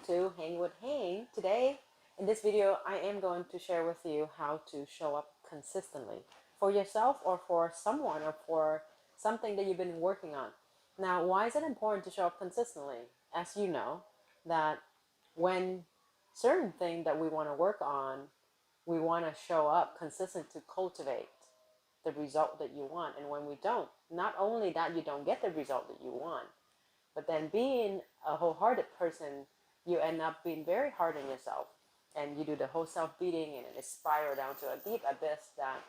welcome to Hang with Hang. Today, in this video, I am going to share with you how to show up consistently for yourself or for someone or for something that you've been working on. Now, why is it important to show up consistently? As you know, that when certain thing that we want to work on, we want to show up consistent to cultivate the result that you want. And when we don't, not only that you don't get the result that you want, but then being a wholehearted person, you end up being very hard on yourself. And you do the whole self-beating and it spiral down to a deep abyss that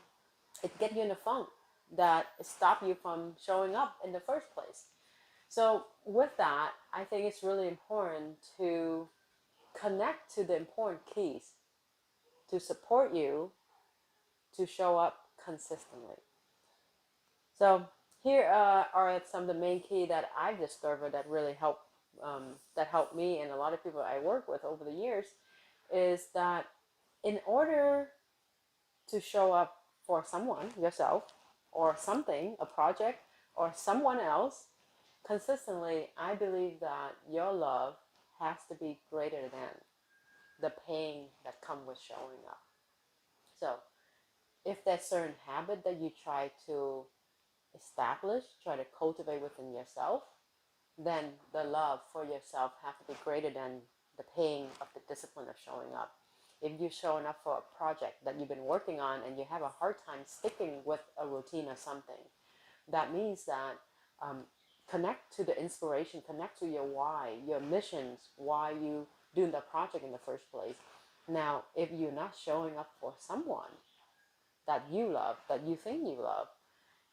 it get you in a funk that stop you from showing up in the first place. So with that, I think it's really important to connect to the important keys to support you to show up consistently. So here are some of the main key that I've discovered that really helped me and a lot of people I work with over the years, is that in order to show up for someone, yourself, or something, a project, or someone else, consistently, I believe that your love has to be greater than the pain that comes with showing up. So if there's certain habit that you try to establish, try to cultivate within yourself, then the love for yourself have to be greater than the pain of the discipline of showing up. If you're showing up for a project that you've been working on and you have a hard time sticking with a routine or something, that means that connect to the inspiration, connect to your why, your missions, why you doing the project in the first place. Now, if you're not showing up for someone that you love, that you think you love,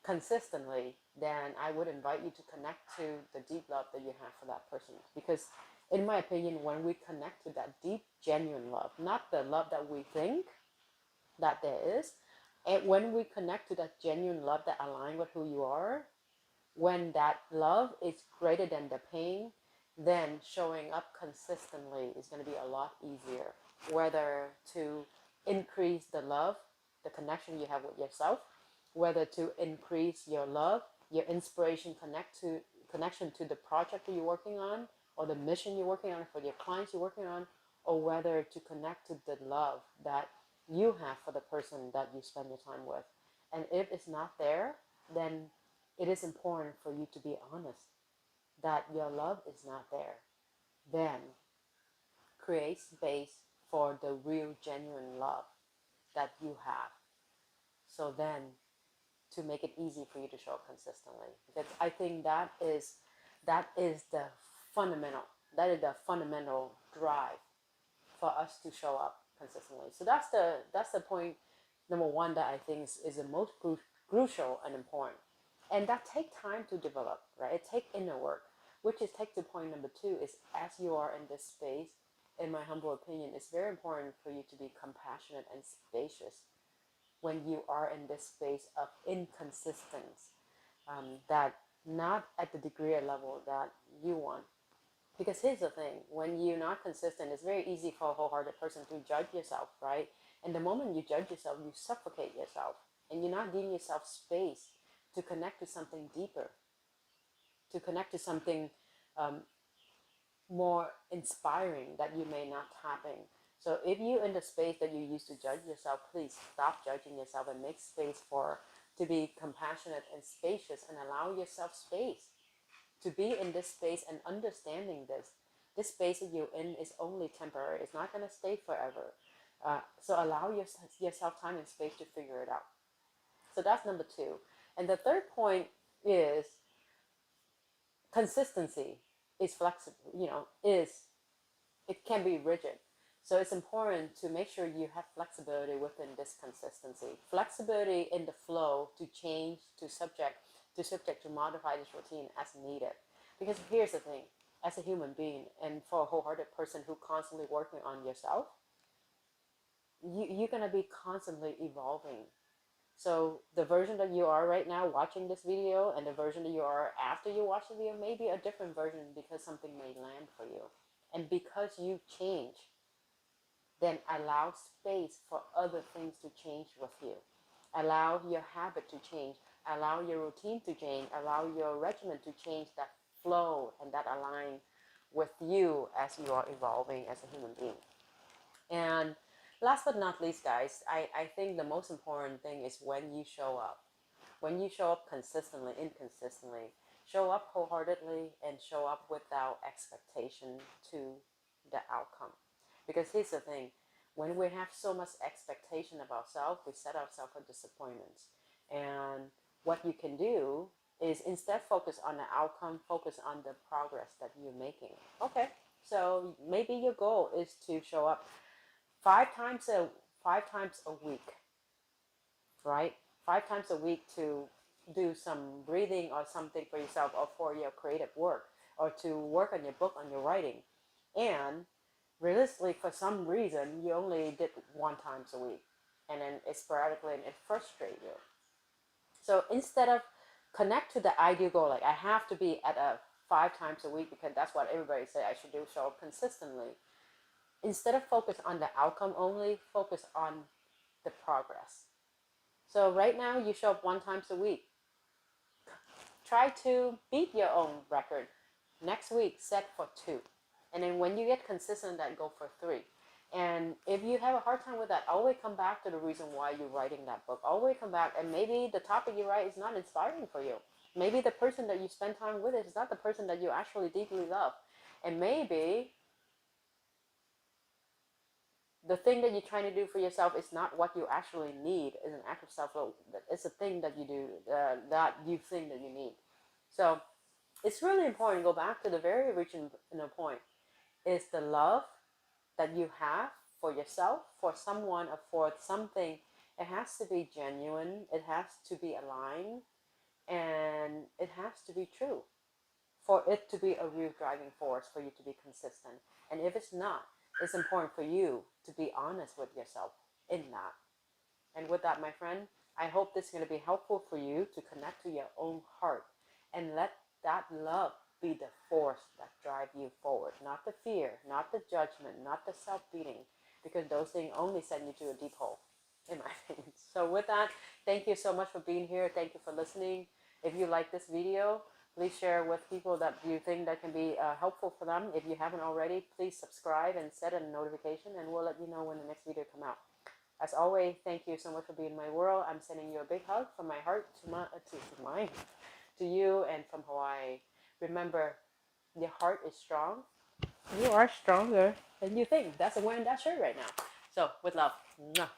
consistently, then I would invite you to connect to the deep love that you have for that person. Because in my opinion, when we connect to that deep, genuine love, not the love that we think that there is, and when we connect to that genuine love that aligns with who you are, when that love is greater than the pain, then showing up consistently is going to be a lot easier. Whether to increase the love, the connection you have with yourself, whether to increase your love, your inspiration, connection to the project that you're working on, or the mission you're working on, for your clients you're working on, or whether to connect to the love that you have for the person that you spend your time with. And if it's not there, then it is important for you to be honest that your love is not there. Then create space for the real, genuine love that you have. So then to make it easy for you to show up consistently, because I think that is the fundamental drive for us to show up consistently. So that's the point number one that I think is the most crucial and important, and that take time to develop, right? It take inner work, which is take to point number two, is as you are in this space, in my humble opinion, it's very important for you to be compassionate and spacious when you are in this space of inconsistence, that not at the degree or level that you want. Because here's the thing, when you're not consistent, it's very easy for a wholehearted person to judge yourself, right? And the moment you judge yourself, you suffocate yourself. And you're not giving yourself space to connect to something deeper, to connect to something more inspiring that you may not tap in. So if you're in the space that you used to judge yourself, please stop judging yourself and make space to be compassionate and spacious, and allow yourself space to be in this space and understanding this space that you're in is only temporary. It's not going to stay forever. So allow yourself time and space to figure it out. So that's number two. And the third point is consistency is flexible, it can be rigid. So it's important to make sure you have flexibility within this consistency. Flexibility in the flow to change, to modify this routine as needed. Because here's the thing, as a human being and for a wholehearted person who constantly working on yourself, you're going to be constantly evolving. So the version that you are right now watching this video and the version that you are after you watch the video may be a different version, because something may land for you. And because you change, then allow space for other things to change with you. Allow your habit to change. Allow your routine to change. Allow your regimen to change, that flow and that align with you as you are evolving as a human being. And last but not least, guys, I think the most important thing is when you show up. When you show up consistently, inconsistently, show up wholeheartedly and show up without expectation to the outcome. Because here's the thing, when we have so much expectation of ourselves, we set ourselves for disappointments. And what you can do is instead focus on the outcome, focus on the progress that you're making. Okay, so maybe your goal is to show up five times a five times a week, right? 5 times a week to do some breathing or something for yourself or for your creative work or to work on your book, on your writing. And realistically, for some reason, you only did 1 times a week and then it's sporadically and it frustrates you. So instead of connect to the ideal goal, like I have to be at a 5 times a week because that's what everybody say I should do, show up consistently. Instead of focus on the outcome only, focus on the progress. So right now you show up 1 times a week. Try to beat your own record. Next week, set for 2. And then when you get consistent, that go for 3. And if you have a hard time with that, always come back to the reason why you're writing that book. Always come back, and maybe the topic you write is not inspiring for you. Maybe the person that you spend time with is not the person that you actually deeply love. And maybe the thing that you're trying to do for yourself is not what you actually need. Is an act of self-love. It's a thing that you do that you think that you need. So it's really important to go back to the very original point. Is the love that you have for yourself, for someone, or for something. It has to be genuine. It has to be aligned, and it has to be true for it to be a real driving force for you to be consistent. And if it's not, it's important for you to be honest with yourself in that. And with that, my friend, I hope this is going to be helpful for you to connect to your own heart and let that love be the force that drive you forward, not the fear, not the judgment, not the self-beating, because those things only send you to a deep hole, in my opinion. So with that, thank you so much for being here. Thank you for listening. If you like this video, please share with people that you think that can be helpful for them. If you haven't already, please subscribe and set a notification, and we'll let you know when the next video come out. As always, thank you so much for being in my world. I'm sending you a big hug from my heart to mine, to you, and from Hawaii. Remember, your heart is strong. You are stronger than you think. That's a wearing that shirt right now. So, with love. Mwah.